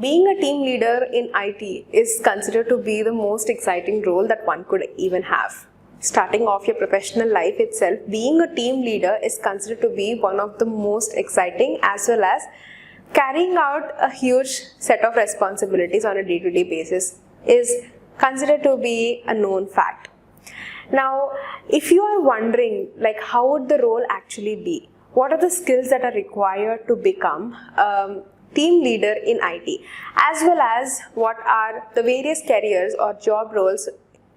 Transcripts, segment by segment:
being a team leader in IT is considered to be the most exciting role that one could even have. Starting off your professional life itself, being a team leader is considered to be one of the most exciting, as well as carrying out a huge set of responsibilities on a day-to-day basis is considered to be a known fact. Now, if you are wondering how would the role actually be, what are the skills that are required to become team leader in IT, as well as what are the various careers or job roles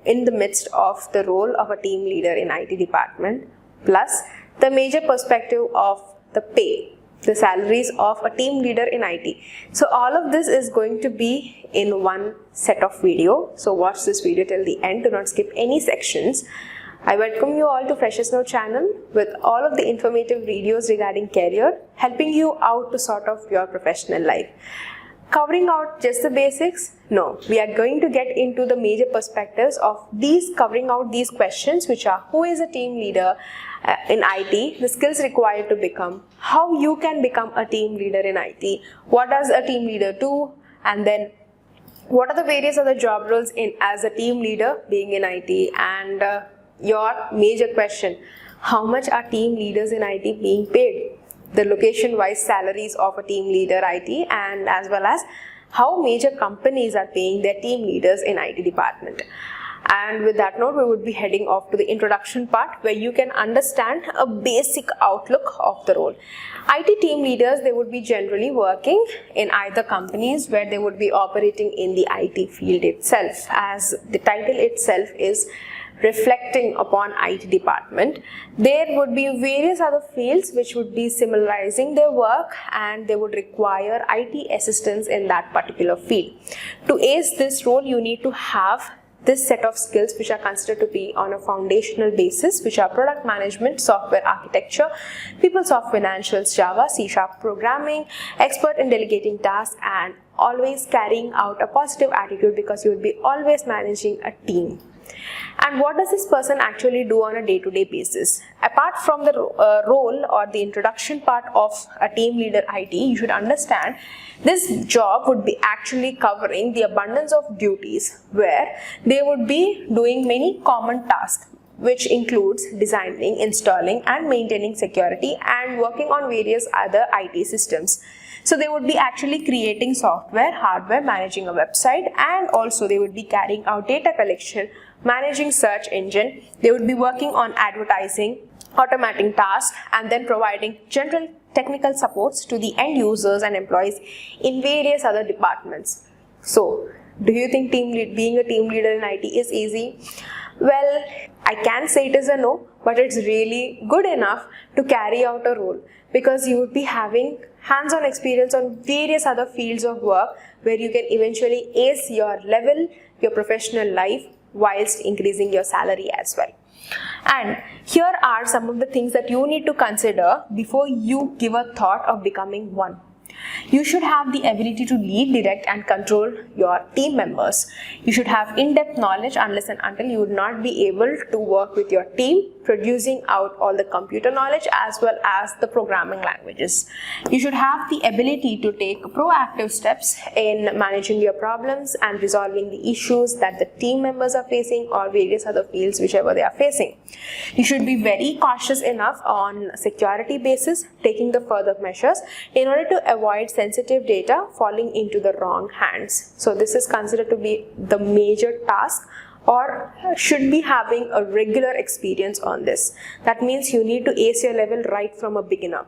in the midst of the role of a team leader in IT department, plus the major perspective of the pay, the salaries of a team leader in IT. So all of this is going to be in one set of video. So watch this video till the end, do not skip any sections. I welcome you all to Freshers Know channel with all of the informative videos regarding career, helping you out to sort of your professional life. Covering out just the basics? No, we are going to get into the major perspectives of covering out these questions, which are who is a team leader in IT, the skills required to become, how you can become a team leader in IT, what does a team leader do, and then what are the various other job roles as a team leader being in IT, and your major question, how much are team leaders in IT being paid, the location-wise salaries of a team leader IT, and as well as how major companies are paying their team leaders in IT department. And with that note, we would be heading off to the introduction part where you can understand a basic outlook of the role. IT team leaders, they would be generally working in either companies where they would be operating in the IT field itself, as the title itself is reflecting upon IT department. There would be various other fields which would be similarizing their work, and they would require IT assistance in that particular field. To ace this role, you need to have this set of skills which are considered to be on a foundational basis, which are product management, software architecture, PeopleSoft Financials, Java, C# programming, expert in delegating tasks, and always carrying out a positive attitude because you will be always managing a team. And what does this person actually do on a day-to-day basis? Apart from the role or the introduction part of a team leader IT, you should understand this job would be actually covering the abundance of duties where they would be doing many common tasks, which includes designing, installing, and maintaining security and working on various other IT systems. So they would be actually creating software, hardware, managing a website, and also they would be carrying out data collection, managing search engine. They would be working on advertising, automating tasks, and then providing general technical supports to the end users and employees in various other departments. So, do you think being a team leader in IT is easy? Well, I can say it is a no, but it's really good enough to carry out a role, because you would be having hands-on experience on various other fields of work where you can eventually ace your level, your professional life, whilst increasing your salary as well. And here are some of the things that you need to consider before you give a thought of becoming one. You should have the ability to lead, direct, and control your team members. You should have in-depth knowledge unless and until you would not be able to work with your team, producing out all the computer knowledge as well as the programming languages. You should have the ability to take proactive steps in managing your problems and resolving the issues that the team members are facing or various other fields, whichever they are facing. You should be very cautious enough on security basis, taking the further measures in order to avoid sensitive data falling into the wrong hands. So this is considered to be the major task, or should be having a regular experience on this. That means you need to ace your level right from a beginner.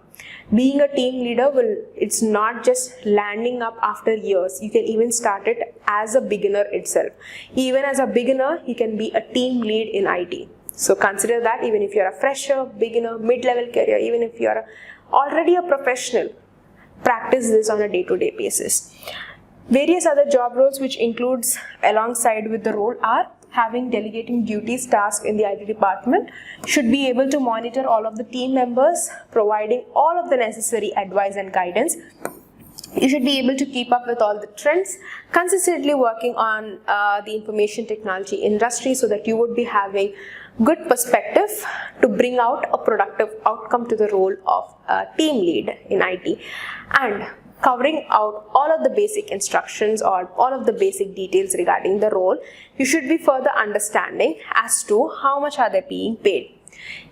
Being a team leader, it's not just landing up after years. You can even start it as a beginner itself. Even as a beginner, you can be a team lead in IT. So consider that even if you're a fresher, beginner, mid-level career, even if you're already a professional, practice this on a day-to-day basis. Various other job roles which includes alongside with the role are having delegating duties, tasks in the IT department, should be able to monitor all of the team members, providing all of the necessary advice and guidance. You should be able to keep up with all the trends, consistently working on the information technology industry so that you would be having good perspective to bring out a productive outcome to the role of a team lead in IT. And covering out all of the basic instructions or all of the basic details regarding the role, you should be further understanding as to how much are they being paid.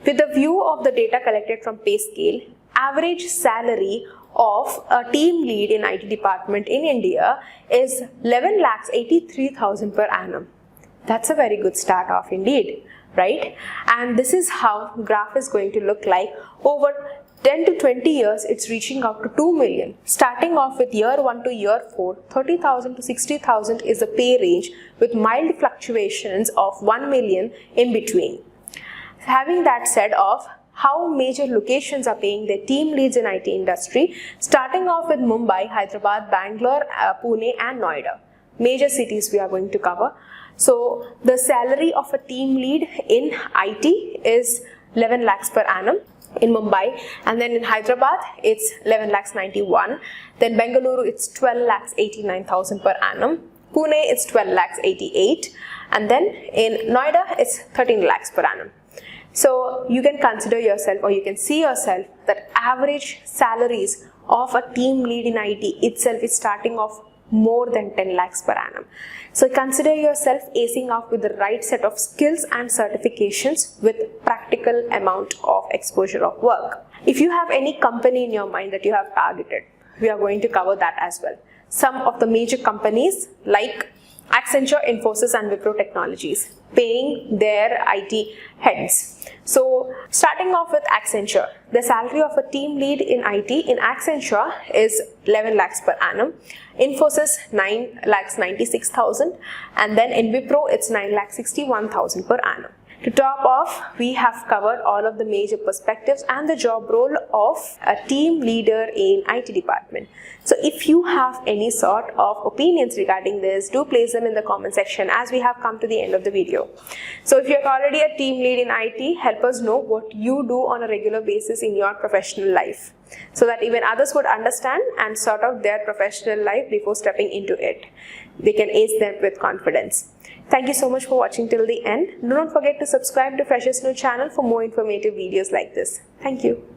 With the view of the data collected from pay scale, average salary of a team lead in IT department in India is 11,83,000 per annum. That's a very good start off indeed, right? And this is how graph is going to look like over 10 to 20 years. It's reaching out to 2 million. Starting off with year 1 to year 4, 30,000 to 60,000 is the pay range with mild fluctuations of 1 million in between. Having that said of how major locations are paying their team leads in IT industry, starting off with Mumbai, Hyderabad, Bangalore, Pune and Noida. Major cities we are going to cover. So the salary of a team lead in IT is 11 lakhs per annum in Mumbai, and then in Hyderabad it's 11 lakhs 91, then Bengaluru it's 12 lakhs 89,000 per annum, Pune it's 12 lakhs 88, and then in Noida it's 13 lakhs per annum. So you can consider yourself, or you can see yourself, that average salaries of a team lead in IT itself is starting off more than 10 lakhs per annum. So consider yourself acing off with the right set of skills and certifications with practical amount of exposure of work. If you have any company in your mind that you have targeted, we are going to cover that as well. Some of the major companies like Accenture, Infosys and Wipro Technologies paying their IT heads. So starting off with Accenture, the salary of a team lead in IT in Accenture is 11 lakhs per annum, Infosys 9 lakhs 96,000, and then in Wipro it's 9 lakhs 61,000 per annum. To top off, we have covered all of the major perspectives and the job role of a team leader in IT department. So if you have any sort of opinions regarding this, do place them in the comment section as we have come to the end of the video. So if you're already a team lead in IT, help us know what you do on a regular basis in your professional life, so that even others would understand and sort out their professional life before stepping into it. They can ace them with confidence. Thank you so much for watching till the end. Do not forget to subscribe to Freshers New channel for more informative videos like this. Thank you.